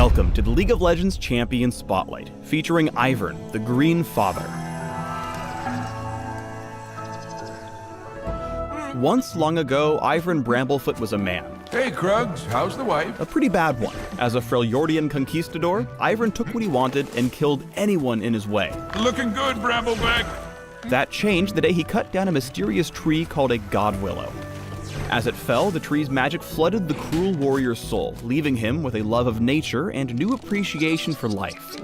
Welcome to the League of Legends Champion Spotlight, featuring Ivern, the Green Father. Once long ago, Ivern Bramblefoot was a man. Hey Krugs, how's the wife? A pretty bad one. As a Freljordian conquistador, Ivern took what he wanted and killed anyone in his way. Looking good, Brambleback. That changed the day he cut down a mysterious tree called a God Willow. As it fell, the tree's magic flooded the cruel warrior's soul, leaving him with a love of nature and new appreciation for life.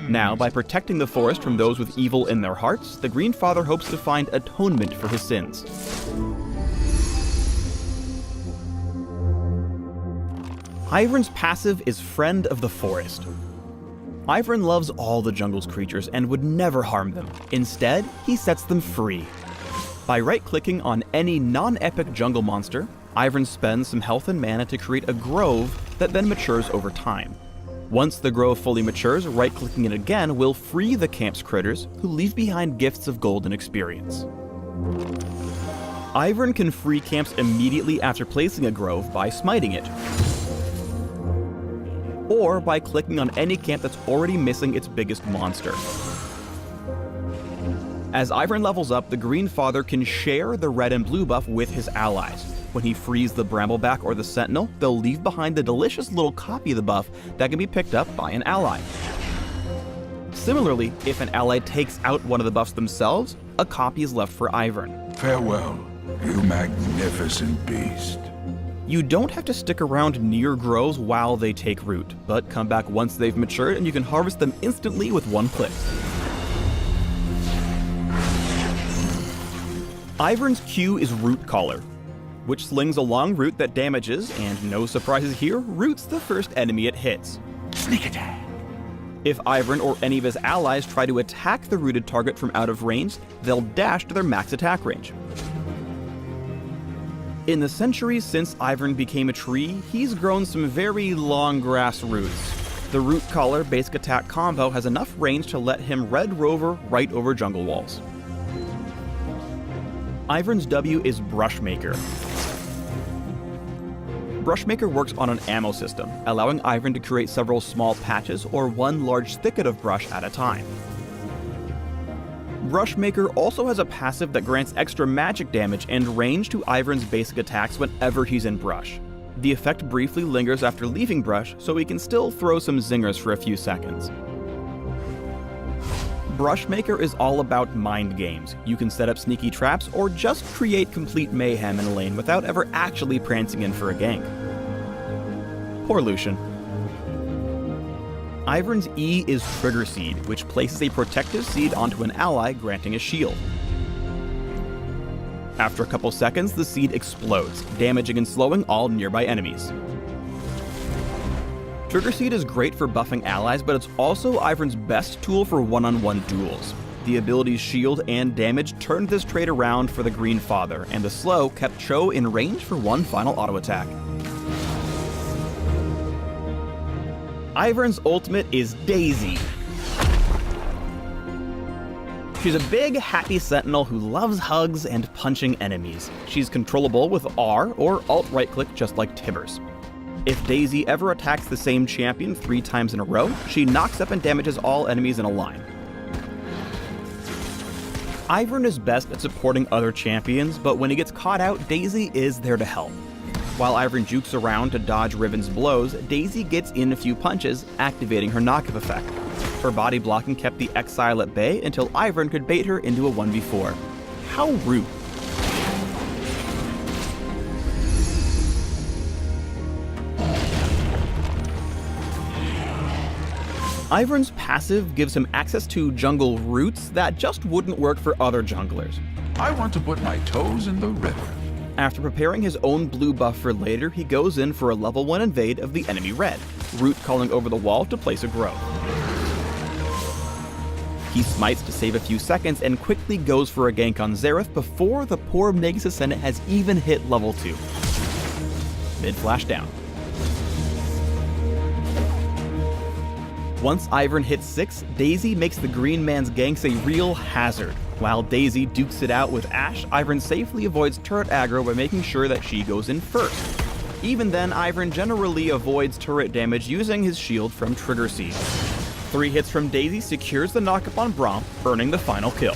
Now, by protecting the forest from those with evil in their hearts, the Green Father hopes to find atonement for his sins. Ivern's passive is Friend of the Forest. Ivern loves all the jungle's creatures and would never harm them. Instead, he sets them free. By right-clicking on any non-epic jungle monster, Ivern spends some health and mana to create a grove that then matures over time. Once the grove fully matures, right-clicking it again will free the camp's critters, who leave behind gifts of gold and experience. Ivern can free camps immediately after placing a grove by smiting it, or by clicking on any camp that's already missing its biggest monster. As Ivern levels up, the Green Father can share the red and blue buff with his allies. When he frees the Brambleback or the Sentinel, they'll leave behind the delicious little copy of the buff that can be picked up by an ally. Similarly, if an ally takes out one of the buffs themselves, a copy is left for Ivern. Farewell, you magnificent beast. You don't have to stick around near groves while they take root, but come back once they've matured and you can harvest them instantly with one click. Ivern's Q is Root Collar, which slings a long root that damages, and no surprises here, roots the first enemy it hits. Sneak attack. If Ivern or any of his allies try to attack the rooted target from out of range, they'll dash to their max attack range. In the centuries since Ivern became a tree, he's grown some very long grass roots. The Root Collar basic attack combo has enough range to let him Red Rover right over jungle walls. Ivern's W is Brushmaker. Brushmaker works on an ammo system, allowing Ivern to create several small patches or one large thicket of brush at a time. Brushmaker also has a passive that grants extra magic damage and range to Ivern's basic attacks whenever he's in brush. The effect briefly lingers after leaving brush, so he can still throw some zingers for a few seconds. Brushmaker is all about mind games. You can set up sneaky traps or just create complete mayhem in a lane without ever actually prancing in for a gank. Poor Lucian. Ivern's E is Trigger Seed, which places a protective seed onto an ally, granting a shield. After a couple seconds, the seed explodes, damaging and slowing all nearby enemies. Trigger Seed is great for buffing allies, but it's also Ivern's best tool for one-on-one duels. The ability's shield and damage turned this trait around for the Green Father, and the slow kept Cho in range for one final auto attack. Ivern's ultimate is Daisy. She's a big, happy sentinel who loves hugs and punching enemies. She's controllable with R or alt right-click just like Tibbers. If Daisy ever attacks the same champion 3 times in a row, she knocks up and damages all enemies in a line. Ivern is best at supporting other champions, but when he gets caught out, Daisy is there to help. While Ivern jukes around to dodge Riven's blows, Daisy gets in a few punches, activating her knock-up effect. Her body blocking kept the Exile at bay until Ivern could bait her into a 1v4. How rude. Ivern's passive gives him access to jungle roots that just wouldn't work for other junglers. I want to put my toes in the river. After preparing his own blue buff for later, he goes in for a level 1 invade of the enemy red, root calling over the wall to place a grove. He smites to save a few seconds and quickly goes for a gank on Xerath before the poor Megas Ascendant has even hit level 2. Mid-flash down. Once Ivern hits 6, Daisy makes the green man's ganks a real hazard. While Daisy dukes it out with Ashe, Ivern safely avoids turret aggro by making sure that she goes in first. Even then, Ivern generally avoids turret damage using his shield from Trigger Seed. 3 hits from Daisy secures the knockup on Braum, earning the final kill.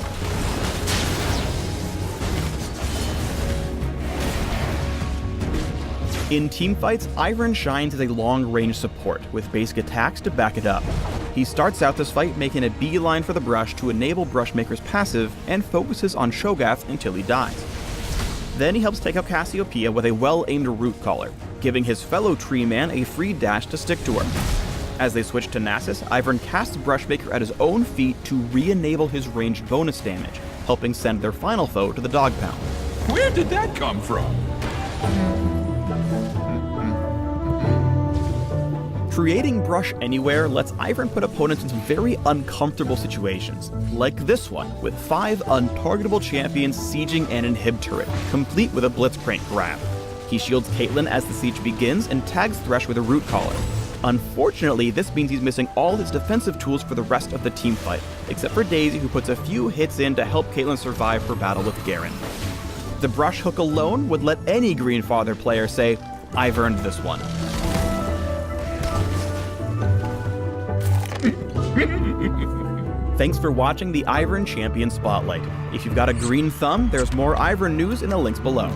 In teamfights, Ivern shines as a long-range support, with basic attacks to back it up. He starts out this fight making a beeline for the brush to enable Brushmaker's passive, and focuses on Sho'gath until he dies. Then he helps take out Cassiopeia with a well-aimed Root Collar, giving his fellow Tree Man a free dash to stick to her. As they switch to Nasus, Ivern casts Brushmaker at his own feet to re-enable his ranged bonus damage, helping send their final foe to the Dog Pound. Where did that come from? Creating Brush Anywhere lets Ivern put opponents in some very uncomfortable situations, like this one, with 5 untargetable champions sieging an inhib turret, complete with a Blitzcrank grab. He shields Caitlyn as the siege begins and tags Thresh with a Root Collar. Unfortunately, this means he's missing all his defensive tools for the rest of the teamfight, except for Daisy, who puts a few hits in to help Caitlyn survive her battle with Garen. The Brush hook alone would let any Greenfather player say, "I've earned this one." Thanks for watching the Ivern Champion Spotlight. If you've got a green thumb, there's more Ivern news in the links below.